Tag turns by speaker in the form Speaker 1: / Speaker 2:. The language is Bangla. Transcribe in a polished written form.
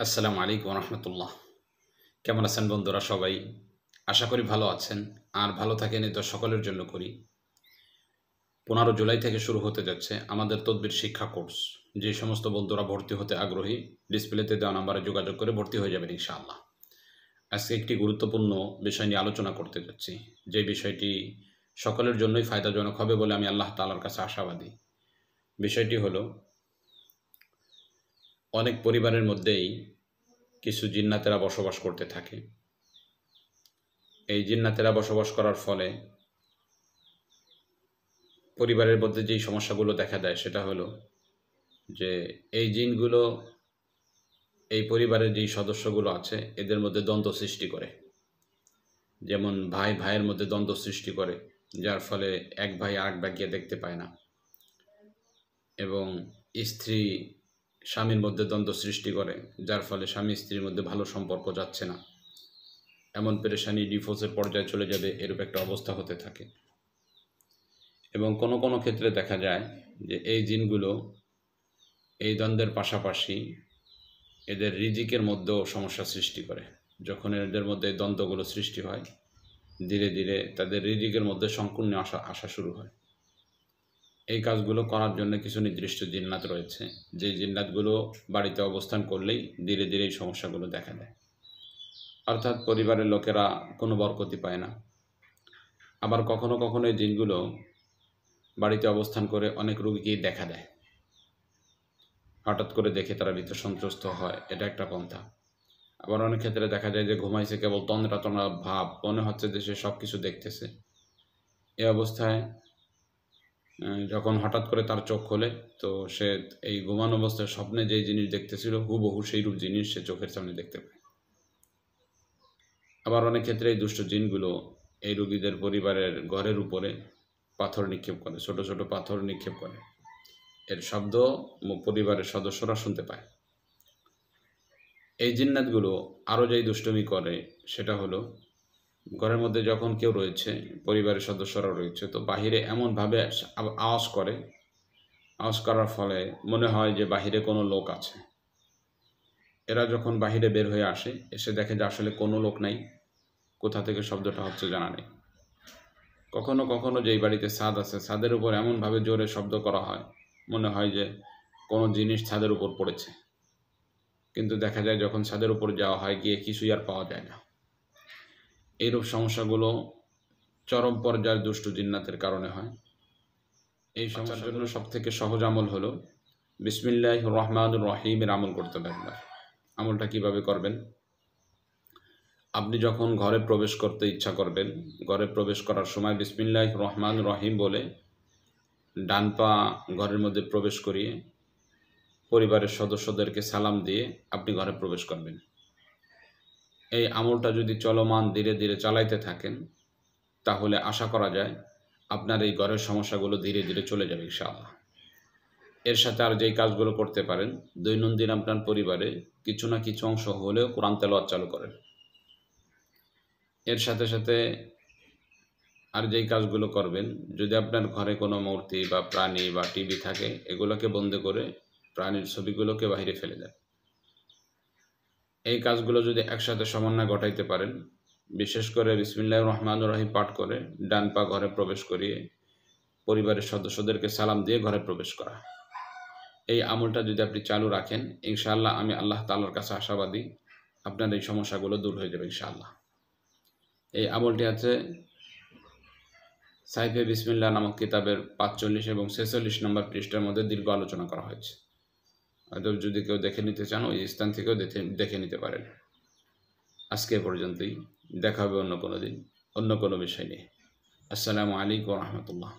Speaker 1: আসসালামু আলাইকুম রহমতুল্লাহ। কেমন আছেন বন্ধুরা সবাই? আশা করি ভালো আছেন। আর ভালো থাকেন এই তো সকলের জন্য করি। 15 জুলাই থেকে শুরু হতে যাচ্ছে আমাদের তদবির শিক্ষা কোর্স। যে সমস্ত বন্ধুরা ভর্তি হতে আগ্রহী ডিসপ্লেতে দেওয়া নাম্বারে যোগাযোগ করে ভর্তি হয়ে যাবেন ইনশাআল্লাহ। আজকে একটি গুরুত্বপূর্ণ বিষয় নিয়ে আলোচনা করতে যাচ্ছি, যে বিষয়টি সকলের জন্যই ফায়দাজনক হবে বলে আমি আল্লাহ তাআলার কাছে আশাবাদী। বিষয়টি হলো, অনেক পরিবারের মধ্যেই কিছু জিন্নাতেরা বসবাস করতে থাকে। এই জিন্নাতেরা বসবাস করার ফলে পরিবারের মধ্যে যেই সমস্যাগুলো দেখা দেয় সেটা হলো যে এই জিনগুলো এই পরিবারের যেই সদস্যগুলো আছে এদের মধ্যে দ্বন্দ্ব সৃষ্টি করে। যেমন ভাই ভাইয়ের মধ্যে দ্বন্দ্ব সৃষ্টি করে, যার ফলে এক ভাই আরেক ভাইকে দেখতে পায় না, এবং স্ত্রী স্বামীর মধ্যে দ্বন্দ্ব সৃষ্টি করে, যার ফলে স্বামী স্ত্রীর মধ্যে ভালো সম্পর্ক যাচ্ছে না, এমন পেরেশানি ডিভোর্সের পর্যায়ে চলে যাবে, এরূপ একটা অবস্থা হতে থাকে। এবং কোনো কোনো ক্ষেত্রে দেখা যায় যে এই জিনগুলো এই দ্বন্দ্বের পাশাপাশি এদের রিজিকের মধ্যেও সমস্যা সৃষ্টি করে। যখন এদের মধ্যে এই দ্বন্দ্বগুলো সৃষ্টি হয়, ধীরে ধীরে তাদের রিজিকের মধ্যে সংকীর্ণ আসা শুরু হয়। এই কাজগুলো করার জন্য কিছু নির্দিষ্ট জিন্নাত রয়েছে, যে জিন্নাতগুলো বাড়িতে অবস্থান করলেই ধীরে ধীরে এই সমস্যাগুলো দেখা দেয়। অর্থাৎ পরিবারের লোকেরা কোনো বরকতি পায় না। আবার কখনো কখনো এই জিনগুলো বাড়িতে অবস্থান করে অনেক রোগীকেই দেখা দেয়। হঠাৎ করে দেখে তারা ভীত সন্ত্রস্ত হয়, এটা একটা পন্থা। আবার অনেক ক্ষেত্রে দেখা যায় যে ঘুমাইছে কেবল তন্দ্রা তন্দ্রা ভাব, মনে হচ্ছে যে সে সব কিছু দেখতেছে। এই অবস্থায় যখন হঠাৎ করে তার চোখ খোলে, তো সে এই ঘুমানো অবস্থায় স্বপ্নে যেই জিনিস দেখতেছিল হুবহু সেইরূপ জিনিস সে চোখের সামনে দেখতে পায়। আবার অনেক ক্ষেত্রে এই দুষ্ট জিনগুলো এই রোগীদের পরিবারের ঘরের উপরে পাথর নিক্ষেপ করে, ছোট ছোট পাথর নিক্ষেপ করে। এর শব্দ পরিবারের সদস্যরা শুনতে পায়। এই জিন্নাতগুলো আরও যেই দুষ্টমি করে সেটা হলো, ঘরের মধ্যে যখন কেউ রয়েছে, পরিবারের সদস্যরা রয়েছে, তো বাহিরে এমনভাবে আওয়াজ করে, আওয়াজ করার ফলে মনে হয় যে বাহিরে কোনো লোক আছে। এরা যখন বাহিরে বের হয়ে আসে, এসে দেখে যে আসলে কোনো লোক নাই, কোথা থেকে শব্দটা হচ্ছে জানা নেই। কখনো কখনো যেই বাড়িতে ছাদ আছে, ছাদের উপর এমনভাবে জোরে শব্দ করা হয়, মনে হয় যে কোনো জিনিস ছাদের উপর পড়েছে, কিন্তু দেখা যায় যখন ছাদের উপর যাওয়া হয় গিয়ে কিছুই আর পাওয়া যায় না। এইরূপ সমস্যাগুলো চরম পর্যায়ের দুষ্ট জিন্নাতের কারণে হয়। এই সমস্যার জন্য সবথেকে সহজ আমল হলো বিসমিল্লাহির রহমানির রহিমের আমল করতে হবে। একবার আমলটা কিভাবে করবেন? আপনি যখন ঘরে প্রবেশ করতে ইচ্ছা করবেন, ঘরে প্রবেশ করার সময় বিসমিল্লাহির রহমানির রহিম বলে ডান পা ঘরের মধ্যে প্রবেশ করিয়ে পরিবারের সদস্যদেরকে সালাম দিয়ে আপনি ঘরে প্রবেশ করবেন। এই আমলটা যদি চলমান ধীরে ধীরে চালাইতে থাকেন, তাহলে আশা করা যায় আপনার এই ঘরের সমস্যাগুলো ধীরে ধীরে চলে যাবে ইনশাআল্লাহ। এর সাথে আর যেই কাজগুলো করতে পারেন, দৈনন্দিন আপনার পরিবারে কিছু না কিছু অংশ হলেও কোরআন তেলাওয়াত চালু করেন। এর সাথে সাথে আর যেই কাজগুলো করবেন, যদি আপনার ঘরে কোনো মূর্তি বা প্রাণী বা টিভি থাকে, এগুলোকে বন্ধ করে প্রাণীর ছবিগুলোকে বাইরে ফেলে দেন। এই কাজগুলো যদি একসাথে সমন্বয় ঘটাইতে পারেন, বিশেষ করে বিসমিল্লাহির রহমানির রহিম পাঠ করে ডান পা ঘরে প্রবেশ করিয়ে পরিবারের সদস্যদেরকে সালাম দিয়ে ঘরে প্রবেশ করা, এই আমলটা যদি আপনি চালু রাখেন, ইনশাআল্লাহ আমি আল্লাহ তাআলার কাছে আশাবাদী আপনার এই সমস্যাগুলো দূর হয়ে যাবে ইনশাআল্লাহ। এই আমলটি আছে সাইফে বিসমিল্লাহ নামক কিতাবের 45 এবং 46 নম্বর পৃষ্ঠার মধ্যে দীর্ঘ আলোচনা করা হয়েছে। হয়তো যদি কেউ দেখে নিতে চান, ওই স্থান থেকেও দেখে নিতে পারেন। আজকে পর্যন্তই, দেখা হবে অন্য কোনো দিন অন্য কোনো বিষয় নিয়ে। আসসালামু আলাইকুম রহমতুল্লাহ।